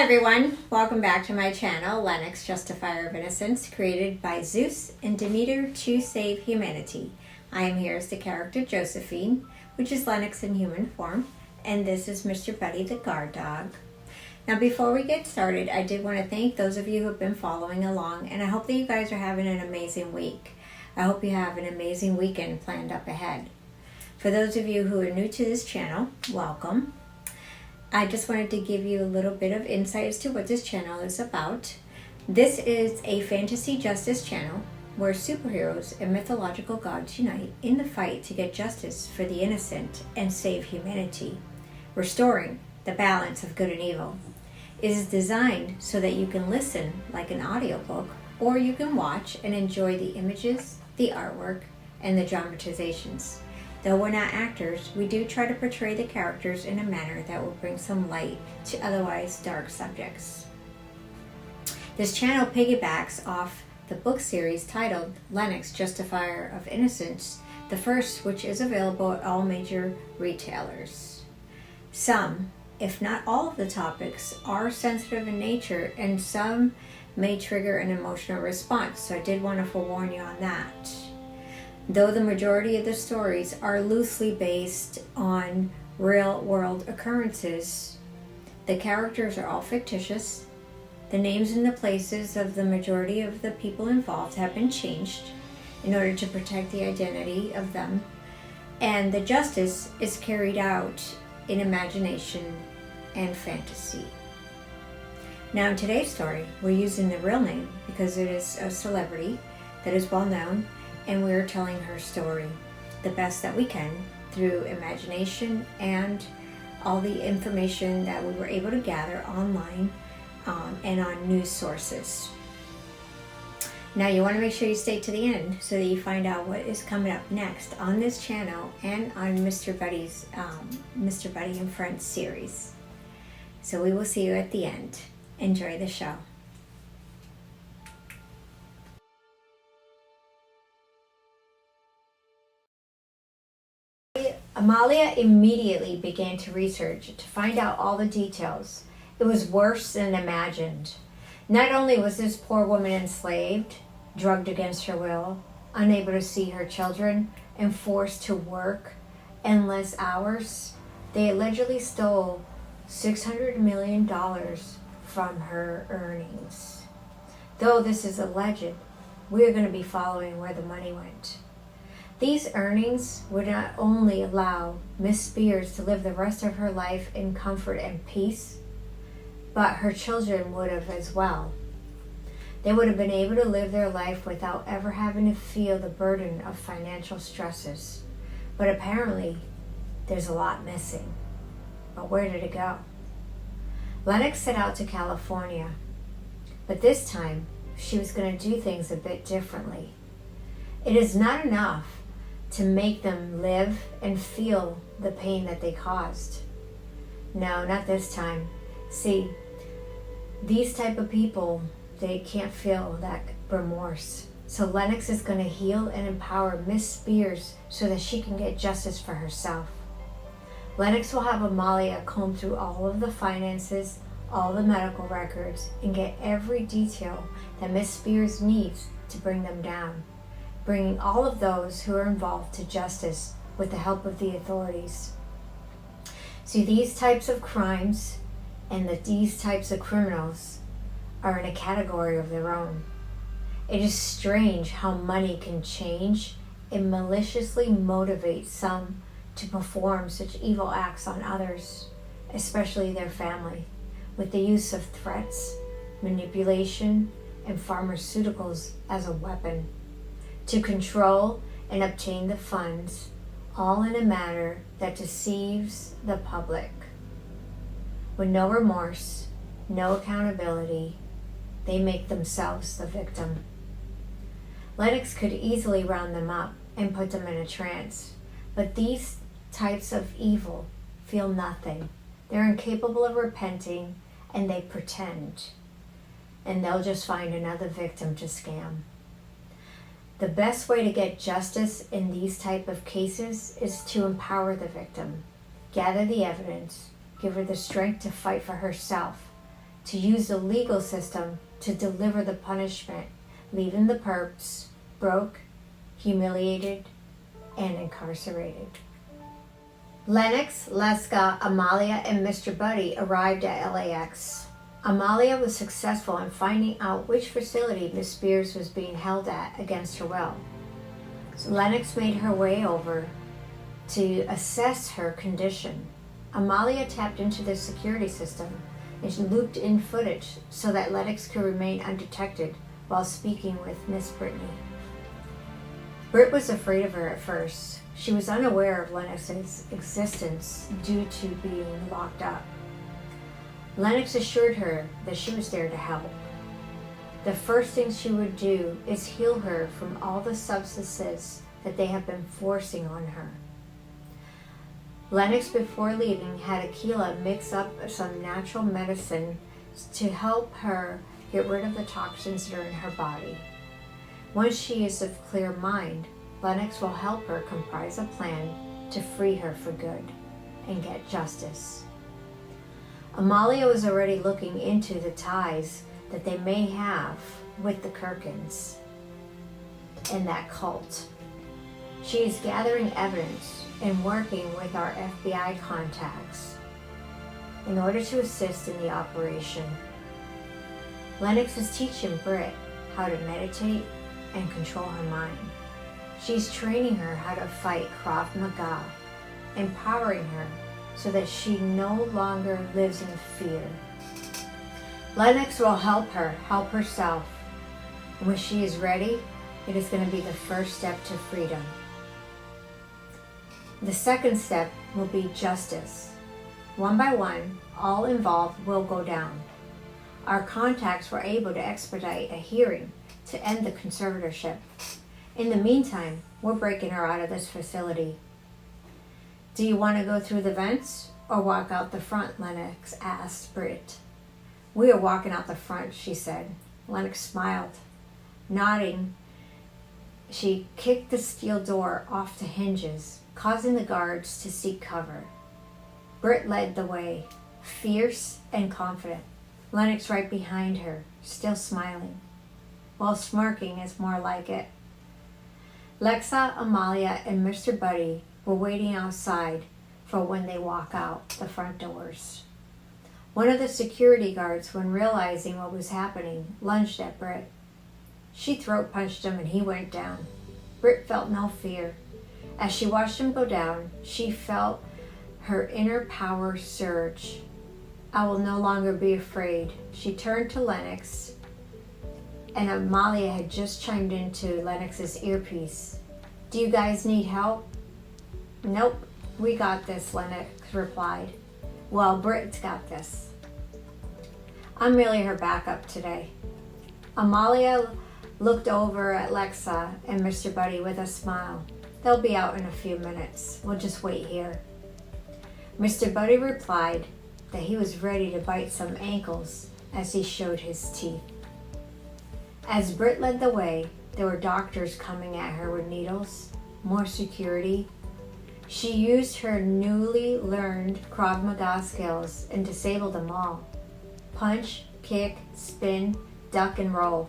Hi everyone, welcome back to my channel, Lenox Justifier of Innocence, created by Zeus and Demeter to save humanity. I am here as the character Josephine, which is Lenox in human form, and this is Mr. Buddy the guard dog. Now before we get started, I did want to thank those of you who have been following along, and I hope that you guys are having an amazing week. I hope you have an amazing weekend planned up ahead. For those of you who are new to this channel, welcome. I just wanted to give you a little bit of insight as to what this channel is about. This is a fantasy justice channel where superheroes and mythological gods unite in the fight to get justice for the innocent and save humanity, restoring the balance of good and evil. It is designed so that you can listen like an audiobook, or you can watch and enjoy the images, the artwork, and the dramatizations. Though we're not actors, we do try to portray the characters in a manner that will bring some light to otherwise dark subjects. This channel piggybacks off the book series titled Lenox Justifier of Innocence, the first which is available at all major retailers. Some, if not all of the topics, are sensitive in nature, and some may trigger an emotional response, so I did want to forewarn you on that. Though the majority of the stories are loosely based on real-world occurrences, the characters are all fictitious. The names and the places of the majority of the people involved have been changed in order to protect the identity of them, and the justice is carried out in imagination and fantasy. Now in today's story, we're using the real name because it is a celebrity that is well known, and we're telling her story the best that we can through imagination and all the information that we were able to gather online and on news sources. Now you want to make sure you stay to the end so that you find out what is coming up next on this channel and on Mr. Buddy's Mr. Buddy and Friends series. So we will see you at the end. Enjoy the show. Amalia immediately began to research to find out all the details. It was worse than imagined. Not only was this poor woman enslaved, drugged against her will, unable to see her children, and forced to work endless hours, they allegedly stole $600 million from her earnings. Though this is alleged, we are going to be following where the money went. These earnings would not only allow Miss Spears to live the rest of her life in comfort and peace, but her children would have as well. They would have been able to live their life without ever having to feel the burden of financial stresses. But apparently, there's a lot missing. But where did it go? Lenox set out to California, but this time she was going to do things a bit differently. It is not enough to make them live and feel the pain that they caused. No, not this time. See, these type of people, they can't feel that remorse. So Lenox is going to heal and empower Miss Spears so that she can get justice for herself. Lenox will have Amalia comb through all of the finances, all the medical records, and get every detail that Miss Spears needs to bring them down, bringing all of those who are involved to justice with the help of the authorities. See, these types of crimes and these types of criminals are in a category of their own. It is strange how money can change and maliciously motivate some to perform such evil acts on others, especially their family, with the use of threats, manipulation, and pharmaceuticals as a weapon to control and obtain the funds, all in a manner that deceives the public. With no remorse, no accountability, they make themselves the victim. Lenox could easily round them up and put them in a trance, but these types of evil feel nothing. They're incapable of repenting, and they pretend, and they'll just find another victim to scam. The best way to get justice in these type of cases is to empower the victim, gather the evidence, give her the strength to fight for herself, to use the legal system to deliver the punishment, leaving the perps broke, humiliated, and incarcerated. Lenox, Leska, Amalia, and Mr. Buddy arrived at LAX. Amalia was successful in finding out which facility Miss Spears was being held at against her will. So Lenox made her way over to assess her condition. Amalia tapped into the security system and looped in footage so that Lenox could remain undetected while speaking with Miss Brittany. Britt was afraid of her at first. She was unaware of Lennox's existence due to being locked up. Lenox assured her that she was there to help. The first thing she would do is heal her from all the substances that they have been forcing on her. Lenox, before leaving, had Akila mix up some natural medicine to help her get rid of the toxins that are in her body. Once she is of clear mind, Lenox will help her comprise a plan to free her for good and get justice. Amalia was already looking into the ties that they may have with the Kirkins and that cult. She is gathering evidence and working with our FBI contacts in order to assist in the operation. Lenox is teaching Britt how to meditate and control her mind. She's training her how to fight Krav Maga, empowering her so that she no longer lives in fear. Lenox will help her help herself. And when she is ready, it is going to be the first step to freedom. The second step will be justice. One by one, all involved will go down. Our contacts were able to expedite a hearing to end the conservatorship. In the meantime, we're breaking her out of this facility. Do you want to go through the vents or walk out the front? Lenox asked Britt. We are walking out the front, she said. Lenox smiled. Nodding, she kicked the steel door off the hinges, causing the guards to seek cover. Britt led the way, fierce and confident. Lenox right behind her, still smiling. Well, smirking is more like it. Lexa, Amalia, and Mr. Buddy were waiting outside for when they walk out the front doors. One of the security guards, when realizing what was happening, lunged at Britt. She throat punched him and he went down. Britt felt no fear. As she watched him go down, she felt her inner power surge. I will no longer be afraid. She turned to Lenox, and Amalia had just chimed into Lennox's earpiece. Do you guys need help? Nope, we got this, Lenox replied. Well, Britt's got this. I'm really her backup today. Amalia looked over at Lexa and Mr. Buddy with a smile. They'll be out in a few minutes. We'll just wait here. Mr. Buddy replied that he was ready to bite some ankles as he showed his teeth. As Britt led the way, there were doctors coming at her with needles, more security. She used her newly learned Krav Maga skills and disabled them all. Punch, kick, spin, duck, and roll.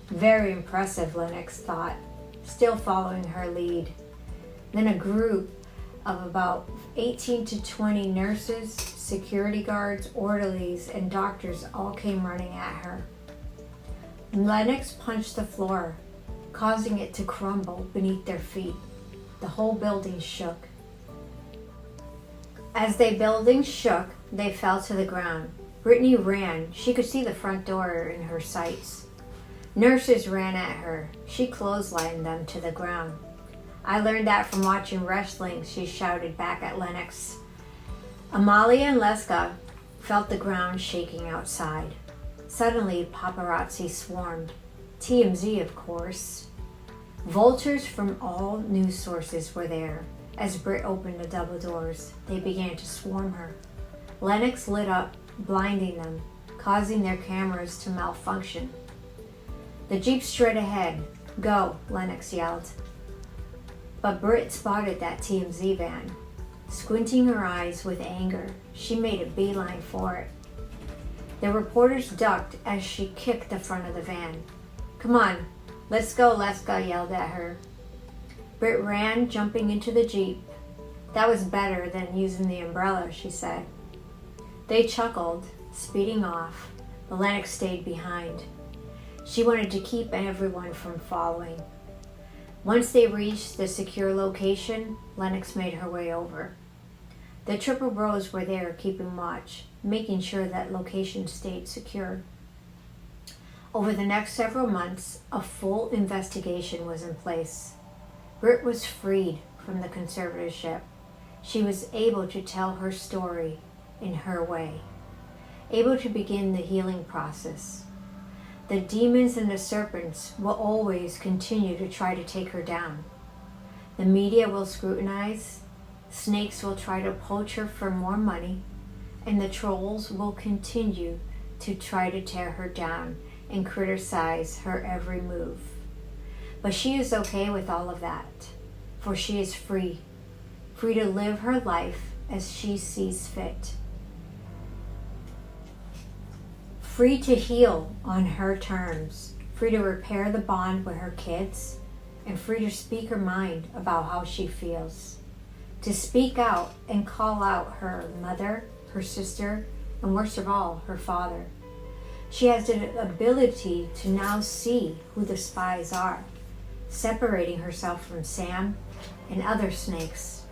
Very impressive, Lenox thought, still following her lead. Then a group of about 18 to 20 nurses, security guards, orderlies, and doctors all came running at her. Lenox punched the floor, causing it to crumble beneath their feet. The whole building shook. As the building shook, they fell to the ground. Brittany ran. She could see the front door in her sights. Nurses ran at her. She clotheslined them to the ground. I learned that from watching wrestling, she shouted back at Lenox. Amalia and Leska felt the ground shaking outside. Suddenly, paparazzi swarmed. TMZ, of course. Vultures from all news sources were there. As Britt opened the double doors, they began to swarm her. Lenox lit up, blinding them, causing their cameras to malfunction. The jeep straight ahead. Go, Lenox yelled. But Britt spotted that TMZ van. Squinting her eyes with anger, she made a beeline for it. The reporters ducked as she kicked the front of the van. "Come on, let's go," Leska yelled at her. Britt ran, jumping into the Jeep. "That was better than using the umbrella," she said. They chuckled, speeding off, but Lenox stayed behind. She wanted to keep everyone from following. Once they reached the secure location, Lenox made her way over. The Triple Bros were there keeping watch, making sure that location stayed secure. Over the next several months, a full investigation was in place. Britt was freed from the conservatorship. She was able to tell her story in her way, able to begin the healing process. The demons and the serpents will always continue to try to take her down. The media will scrutinize, snakes will try to poach her for more money, and the trolls will continue to try to tear her down and criticize her every move. But she is okay with all of that, for she is free, free to live her life as she sees fit. Free to heal on her terms, free to repair the bond with her kids, and free to speak her mind about how she feels. To speak out and call out her mother, her sister, and worst of all, her father. She has the ability to now see who the spies are, separating herself from Sam and other snakes.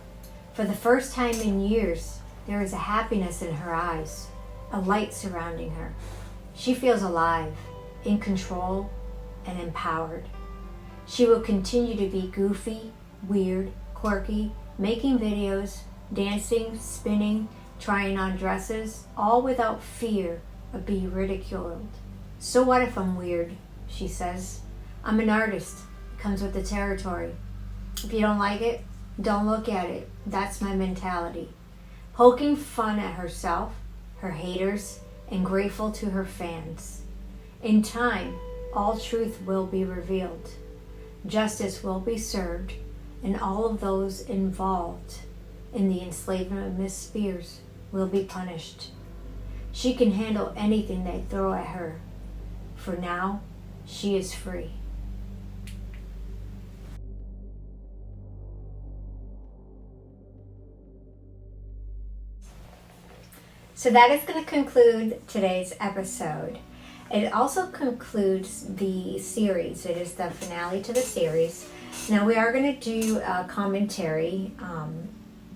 For the first time in years, there is a happiness in her eyes, a light surrounding her. She feels alive, in control, and empowered. She will continue to be goofy, weird, quirky, making videos, dancing, spinning, trying on dresses, all without fear of being ridiculed. "So what if I'm weird?" she says. "I'm an artist. It comes with the territory. If you don't like it, don't look at it." That's my mentality. Poking fun at herself, her haters, and grateful to her fans. In time, all truth will be revealed. Justice will be served, and all of those involved in the enslavement of Miss Spears will be punished. She can handle anything they throw at her. For now, she is free. So that is going to conclude today's episode. It also concludes the series. It is the finale to the series. Now we are going to do a commentary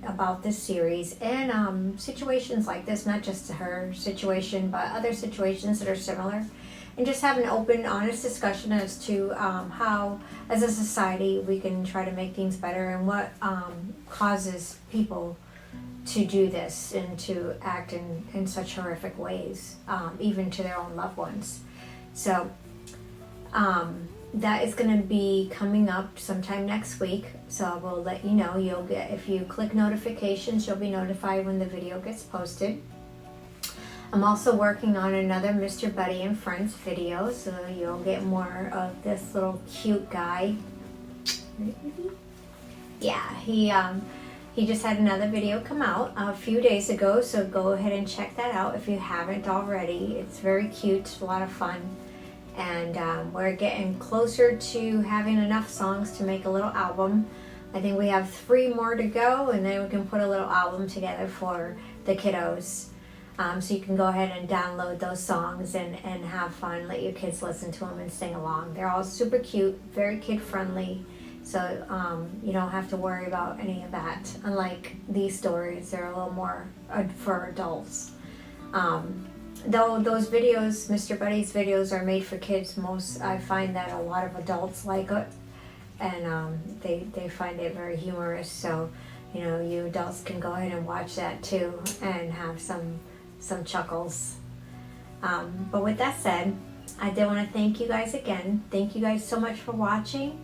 about this series and situations like this, not just her situation, but other situations that are similar, and just have an open, honest discussion as to how, as a society, we can try to make things better and what causes people to do this and to act in such horrific ways, even to their own loved ones. So that is going to be coming up sometime next week. So I will let you know. You'll get, if you click notifications, you'll be notified when the video gets posted. I'm also working on another Mr. Buddy and Friends video, so you'll get more of this little cute guy. Yeah, he just had another video come out a few days ago, so go ahead and check that out if you haven't already. It's very cute, a lot of fun, and we're getting closer to having enough songs to make a little album. I think we have 3 more to go, and then we can put a little album together for the kiddos. So you can go ahead and download those songs and have fun, let your kids listen to them and sing along. They're all super cute, very kid-friendly. So you don't have to worry about any of that. Unlike these stories, they're a little more for adults. Though those videos, Mr. Buddy's videos, are made for kids, I find that a lot of adults like it, and they find it very humorous. So, you know, you adults can go ahead and watch that too and have some chuckles. But with that said, I did want to thank you guys again. Thank you guys so much for watching.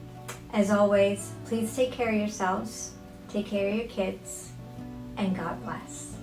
As always, please take care of yourselves, take care of your kids, and God bless.